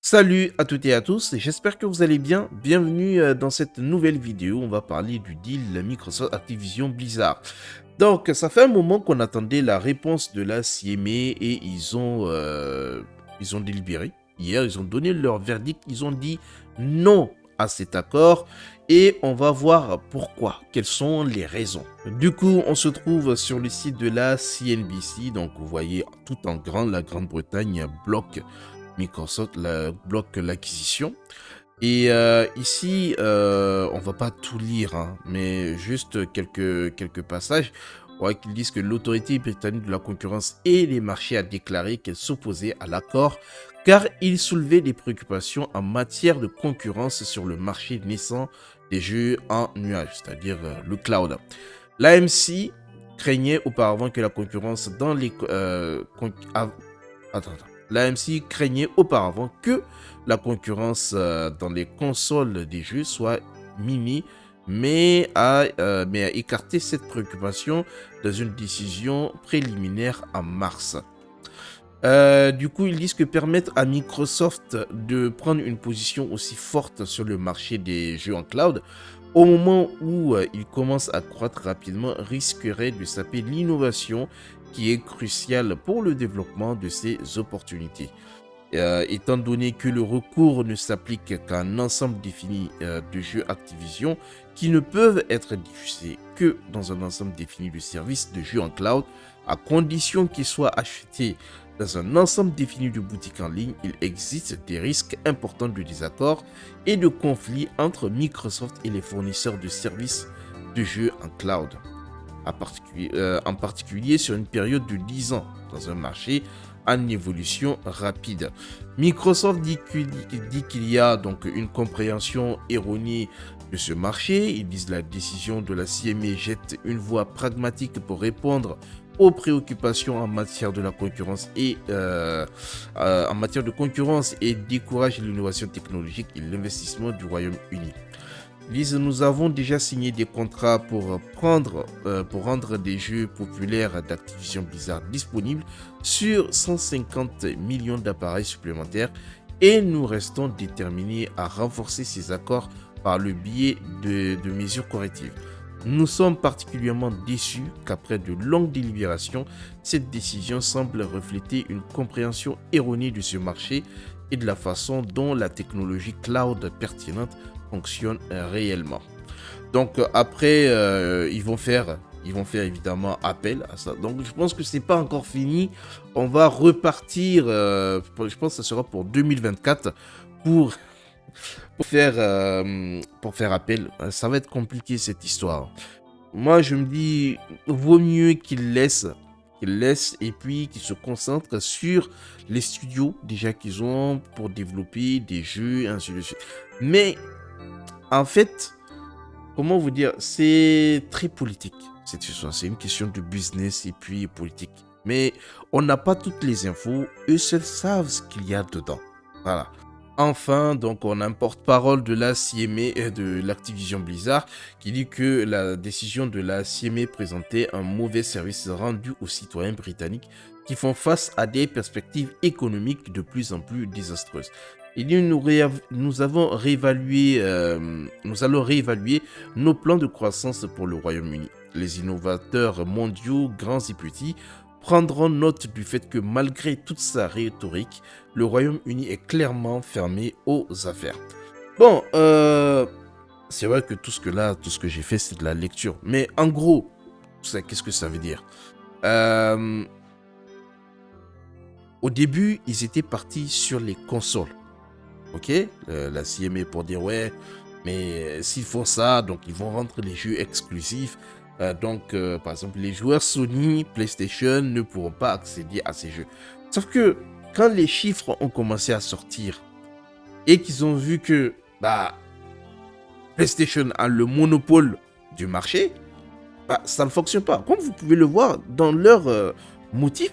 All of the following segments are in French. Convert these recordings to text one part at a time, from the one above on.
Salut à toutes et à tous, j'espère que vous allez bien. Bienvenue dans cette nouvelle vidéo. On va parler du deal Microsoft Activision Blizzard. Donc, ça fait un moment qu'on attendait la réponse de la CMA et ils ont délibéré. Hier, ils ont donné leur verdict. Ils ont dit non à cet accord et on va voir pourquoi, quelles sont les raisons. Du coup, on se trouve sur le site de la CNBC. Donc, vous voyez tout en grand, la Grande-Bretagne bloque Microsoft bloque l'acquisition. Et ici, on va pas tout lire, hein, mais juste quelques passages. On voit qu'ils disent que l'autorité britannique de la concurrence et les marchés a déclaré qu'elle s'opposait à l'accord car il soulevait des préoccupations en matière de concurrence sur le marché naissant des jeux en nuage, c'est-à-dire le cloud. L'AMC craignait auparavant que la concurrence dans les... Attends. L'AMC craignait auparavant que la concurrence dans les consoles des jeux soit minée, mais a écarté cette préoccupation dans une décision préliminaire en mars. Du coup, ils disent que permettre à Microsoft de prendre une position aussi forte sur le marché des jeux en cloud, au moment où il commence à croître rapidement, risquerait de saper l'innovation qui est cruciale pour le développement de ces opportunités. Étant donné que le recours ne s'applique qu'à un ensemble défini de jeux Activision qui ne peuvent être diffusés que dans un ensemble défini de services de jeux en cloud, à condition qu'ils soient achetés dans un ensemble défini de boutiques en ligne, il existe des risques importants de désaccord et de conflits entre Microsoft et les fournisseurs de services de jeux en cloud, en particulier sur une période de 10 ans dans un marché en évolution rapide. Microsoft dit qu'il y a donc une compréhension erronée de ce marché. Ils disent que la décision de la CMA jette une voie pragmatique pour répondre aux préoccupations en matière de la concurrence et décourage l'innovation technologique et l'investissement du Royaume-Uni. Ils disent nous avons déjà signé des contrats pour rendre des jeux populaires d'Activision Blizzard disponibles sur 150 millions d'appareils supplémentaires et nous restons déterminés à renforcer ces accords par le biais de mesures correctives. Nous sommes particulièrement déçus qu'après de longues délibérations, cette décision semble refléter une compréhension erronée de ce marché et de la façon dont la technologie cloud pertinente fonctionne réellement. Donc après, ils vont faire évidemment appel à ça. Donc je pense que c'est pas encore fini. On va repartir, je pense que ça sera pour 2024 pour faire appel. Ça va être compliqué cette histoire. Moi je me dis, vaut mieux qu'ils laissent et puis qu'ils se concentrent sur les studios déjà qu'ils ont pour développer des jeux, ainsi de suite. Mais en fait, comment vous dire, c'est très politique cette histoire. C'est une question de business et puis politique. Mais on n'a pas toutes les infos. Eux seuls savent ce qu'il y a dedans. Voilà. Enfin, donc on a un porte-parole de la CMA et de l'Activision Blizzard qui dit que la décision de la CMA présentait un mauvais service rendu aux citoyens britanniques qui font face à des perspectives économiques de plus en plus désastreuses. Il dit nous allons réévaluer nos plans de croissance pour le Royaume-Uni. Les innovateurs mondiaux, grands et petits, prendront note du fait que malgré toute sa rhétorique, le Royaume-Uni est clairement fermé aux affaires. Bon, c'est vrai que tout ce que j'ai fait, c'est de la lecture. Mais en gros, qu'est-ce que ça veut dire? Au début, ils étaient partis sur les consoles. Ok, la CMA pour dire ouais, mais s'ils font ça, donc ils vont rendre les jeux exclusifs. Par exemple, les joueurs Sony, PlayStation ne pourront pas accéder à ces jeux. Sauf que quand les chiffres ont commencé à sortir et qu'ils ont vu que PlayStation a le monopole du marché, ça ne fonctionne pas. Comme vous pouvez le voir dans leur motif,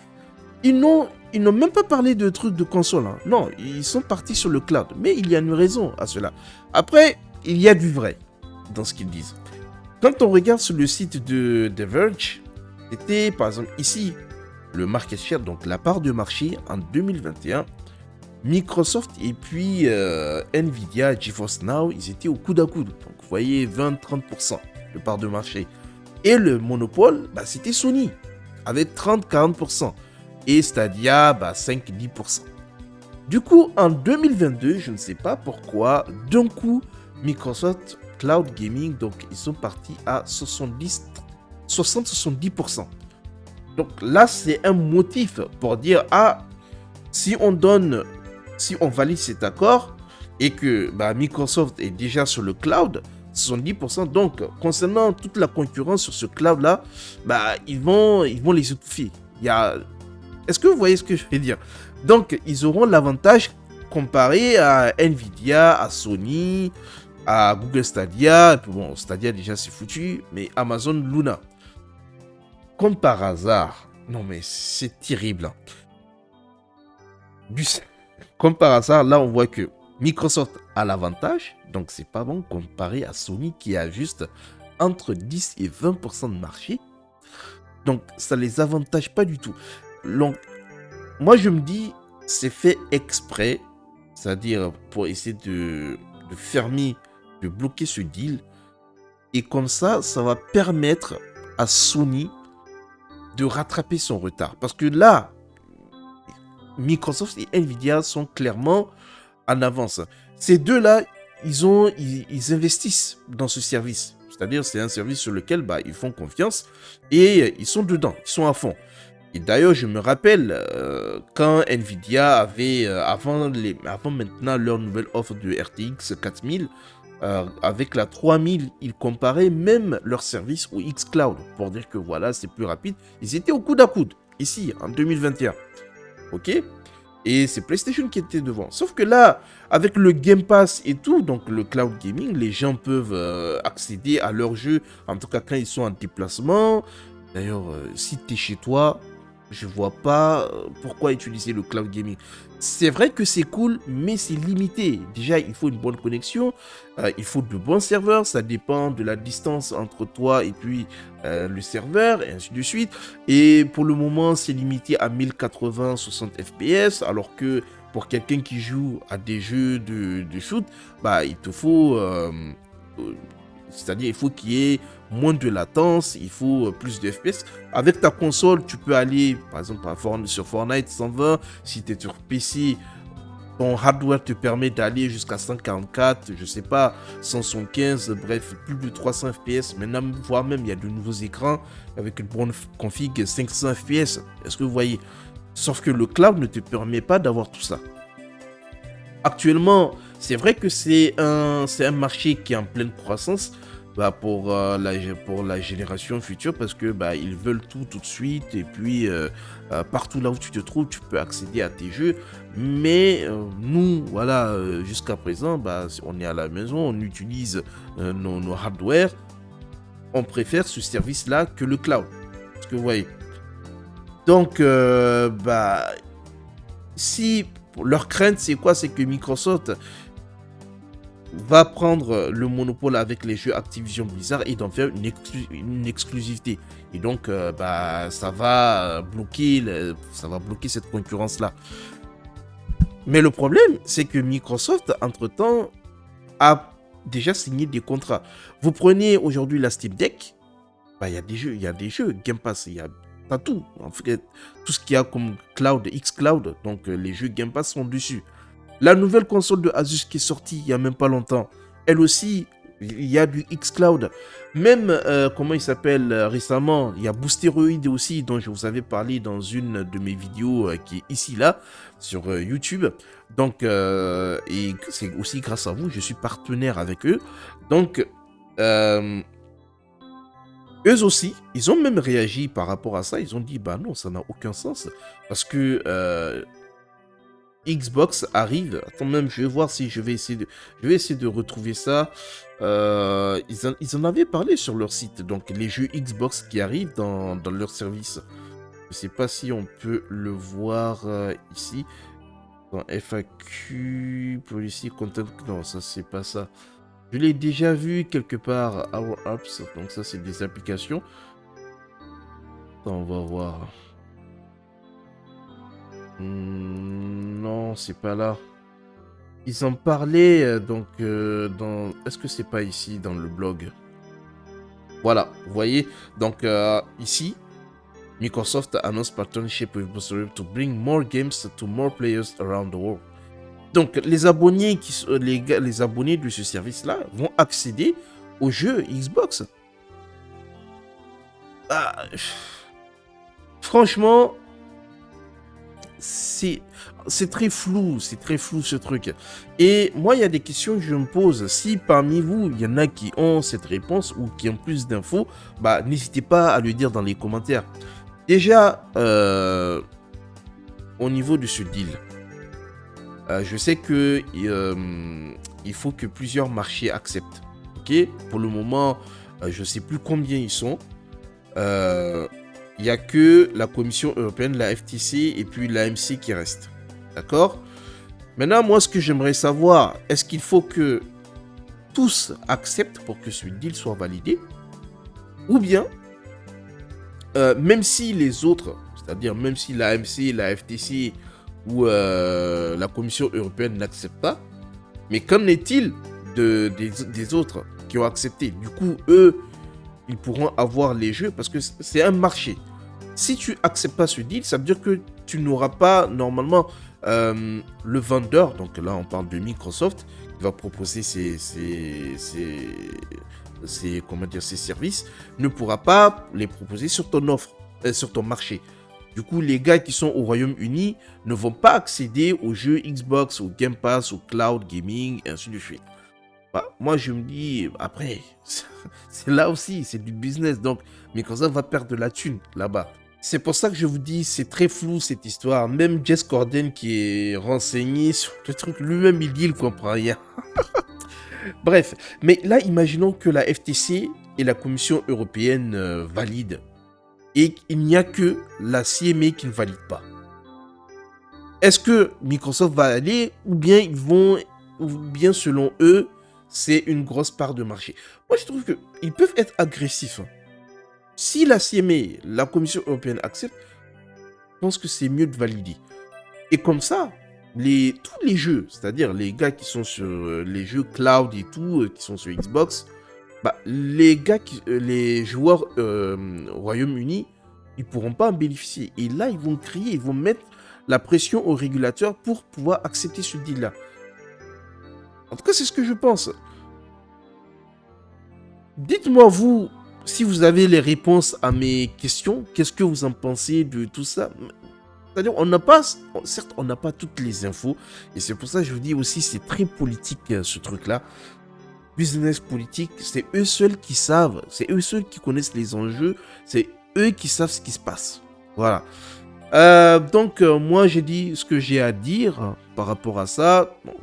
ils n'ont même pas parlé de trucs de console. Hein. Non, ils sont partis sur le cloud. Mais il y a une raison à cela. Après, il y a du vrai dans ce qu'ils disent. Quand on regarde sur le site de The Verge, c'était par exemple ici le market share, donc la part de marché en 2021. Microsoft et puis Nvidia, GeForce Now, ils étaient au coude à coude. Donc vous voyez 20-30% de part de marché. Et le monopole, bah, c'était Sony, avec 30-40%. Et Stadia, bah, 5-10%. Du coup, en 2022, je ne sais pas pourquoi, d'un coup, Microsoft Cloud Gaming, donc ils sont partis à 60-70%. Donc là, c'est un motif pour dire, ah, si on valide cet accord et que bah, Microsoft est déjà sur le cloud, 70%, donc concernant toute la concurrence sur ce cloud-là, bah, ils vont les étouffer. Est-ce que vous voyez ce que je veux dire? Donc, ils auront l'avantage comparé à Nvidia, à Sony, à Google Stadia. Bon, Stadia déjà c'est foutu, mais Amazon Luna. Comme par hasard, non mais c'est terrible. Comme par hasard, là on voit que Microsoft a l'avantage, donc c'est pas bon comparé à Sony qui a juste entre 10 et 20% de marché. Donc ça les avantage pas du tout. Donc, moi je me dis, c'est fait exprès, c'est-à-dire pour essayer de fermer, de bloquer ce deal. Et comme ça va permettre à Sony de rattraper son retard. Parce que là, Microsoft et Nvidia sont clairement en avance. Ces deux-là, ils investissent dans ce service. C'est-à-dire, c'est un service sur lequel bah, ils font confiance et ils sont dedans, ils sont à fond. Et d'ailleurs, je me rappelle quand Nvidia avait, avant maintenant leur nouvelle offre de RTX 4000, avec la 3000, ils comparaient même leur service au xCloud pour dire que voilà, c'est plus rapide. Ils étaient au coude à coude, ici, en 2021. Ok? Et c'est PlayStation qui était devant. Sauf que là, avec le Game Pass et tout, donc le cloud gaming, les gens peuvent accéder à leurs jeux, en tout cas quand ils sont en déplacement. D'ailleurs, si tu es chez toi, je vois pas pourquoi utiliser le cloud gaming. C'est vrai que c'est cool, mais c'est limité. Déjà, il faut une bonne connexion, il faut de bons serveurs, ça dépend de la distance entre toi et puis le serveur, et ainsi de suite. Et pour le moment, c'est limité à 1080 60 fps, alors que pour quelqu'un qui joue à des jeux de shoot, bah, il te faut... c'est-à-dire, il faut qu'il y ait moins de latence, il faut plus de FPS. Avec ta console, tu peux aller, par exemple, sur Fortnite 120. Si tu es sur PC, ton hardware te permet d'aller jusqu'à 144, je sais pas, 175, bref, plus de 300 FPS. Maintenant, voire même, il y a de nouveaux écrans avec une bonne config 500 FPS. Est-ce que vous voyez? Sauf que le cloud ne te permet pas d'avoir tout ça. Actuellement, c'est vrai que c'est un marché qui est en pleine croissance bah, pour la génération future parce que bah, ils veulent tout de suite et puis partout là où tu te trouves, tu peux accéder à tes jeux. Mais nous, voilà, jusqu'à présent, bah, on est à la maison, on utilise nos hardware, on préfère ce service-là que le cloud. Parce que vous voyez. Donc, bah, si leur crainte, c'est quoi? C'est que Microsoft va prendre le monopole avec les jeux Activision Blizzard et d'en faire une exclusivité. Et donc, bah, ça va bloquer cette concurrence-là. Mais le problème, c'est que Microsoft, entre-temps, a déjà signé des contrats. Vous prenez aujourd'hui la Steam Deck, bah, il y a des jeux, Game Pass, il y a pas tout. En fait, tout ce qu'il y a comme cloud, xCloud, donc les jeux Game Pass sont dessus. La nouvelle console de Asus qui est sortie il n'y a même pas longtemps, elle aussi, il y a du xCloud. Même, comment il s'appelle récemment, il y a Boosteroid aussi, dont je vous avais parlé dans une de mes vidéos qui est ici, là, sur YouTube. Donc, et c'est aussi grâce à vous, je suis partenaire avec eux. Donc, eux aussi, ils ont même réagi par rapport à ça. Ils ont dit, bah non, ça n'a aucun sens. Parce que Xbox arrive. Attends, même, je vais voir si je vais essayer de retrouver ça. Ils en avaient parlé sur leur site. Donc, les jeux Xbox qui arrivent dans leur service. Je sais pas si on peut le voir ici. Dans FAQ, Policy Content. Non, ça, c'est pas ça. Je l'ai déjà vu quelque part. Our Apps. Donc, ça, c'est des applications. Attends, on va voir. Non, c'est pas là. Ils en parlaient donc dans... Est-ce que c'est pas ici dans le blog? Voilà, vous voyez. Donc ici, Microsoft annonce partnership with Boostery to bring more games to more players around the world. Donc les abonnés les abonnés de ce service-là vont accéder aux jeux Xbox. Ah, franchement, c'est très flou, ce truc. Et moi, il y a des questions que je me pose. Si parmi vous, il y en a qui ont cette réponse ou qui ont plus d'infos, bah n'hésitez pas à le dire dans les commentaires. Déjà, au niveau de ce deal, je sais que il faut que plusieurs marchés acceptent. Ok, pour le moment, je ne sais plus combien ils sont. Il n'y a que la Commission européenne, la FTC et puis l'AMC qui restent. D'accord? Maintenant, moi, ce que j'aimerais savoir, est-ce qu'il faut que tous acceptent pour que ce deal soit validé? Ou bien, même si les autres, c'est-à-dire même si l'AMC, la FTC ou la Commission européenne n'acceptent pas, mais qu'en est-il des autres qui ont accepté? Du coup, eux, ils pourront avoir les jeux parce que c'est un marché. Si tu acceptes pas ce deal, ça veut dire que tu n'auras pas normalement le vendeur, donc là on parle de Microsoft, qui va proposer ses services, ne pourra pas les proposer sur ton offre, sur ton marché. Du coup, les gars qui sont au Royaume-Uni ne vont pas accéder aux jeux Xbox, au Game Pass, au cloud gaming, et ainsi de suite. Bah, moi, je me dis, après, c'est là aussi, c'est du business. Donc, Microsoft va perdre de la thune là-bas. C'est pour ça que je vous dis, c'est très flou cette histoire. Même Jez Corden qui est renseigné sur le truc, lui-même, il dit, il comprend rien. Bref, mais là, imaginons que la FTC et la Commission européenne valident. Et il n'y a que la CMA qui ne valide pas. Est-ce que Microsoft va aller ou bien selon eux, c'est une grosse part de marché? Moi, je trouve qu'ils peuvent être agressifs. Si la CMA, la Commission européenne accepte, je pense que c'est mieux de valider. Et comme ça, tous les jeux, c'est-à-dire les gars qui sont sur les jeux cloud et tout, qui sont sur Xbox, bah, les joueurs au Royaume-Uni, ils pourront pas en bénéficier. Et là, ils vont crier, ils vont mettre la pression aux régulateurs pour pouvoir accepter ce deal-là. En tout cas, c'est ce que je pense. Dites-moi, vous, si vous avez les réponses à mes questions, qu'est-ce que vous en pensez de tout ça? C'est-à-dire, certes, on n'a pas toutes les infos. Et c'est pour ça que je vous dis aussi, c'est très politique, ce truc-là. Business politique, c'est eux seuls qui savent. C'est eux seuls qui connaissent les enjeux. C'est eux qui savent ce qui se passe. Voilà. Donc, moi, j'ai dit ce que j'ai à dire par rapport à ça. Bon,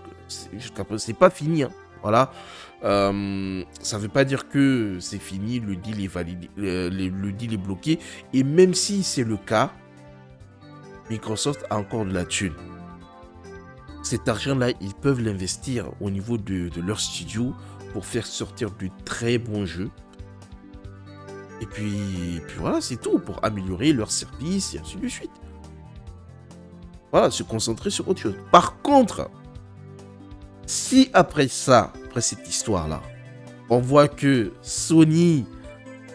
jusqu'à présent, c'est pas fini. Hein. Voilà. Ça ne veut pas dire que c'est fini, le deal est validé, le deal est bloqué. Et même si c'est le cas, Microsoft a encore de la thune. Cet argent-là, ils peuvent l'investir au niveau de leur studio pour faire sortir de très bons jeux. Et puis voilà, c'est tout, pour améliorer leur service et ainsi de suite. Voilà, se concentrer sur autre chose. Par contre, si après ça, après cette histoire-là, on voit que Sony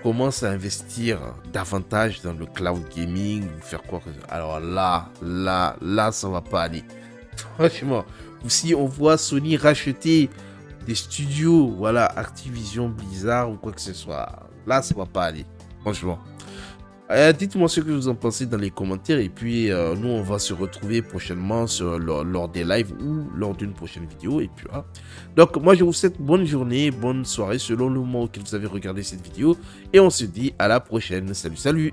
commence à investir davantage dans le cloud gaming, ou faire quoi, alors là, ça va pas aller. Franchement, ou si on voit Sony racheter des studios, voilà, Activision, Blizzard ou quoi que ce soit, là, ça va pas aller. Franchement. Dites-moi ce que vous en pensez dans les commentaires et puis nous on va se retrouver prochainement lors des lives ou lors d'une prochaine vidéo et puis voilà. Donc moi je vous souhaite bonne journée, bonne soirée selon le moment auquel vous avez regardé cette vidéo et on se dit à la prochaine. Salut.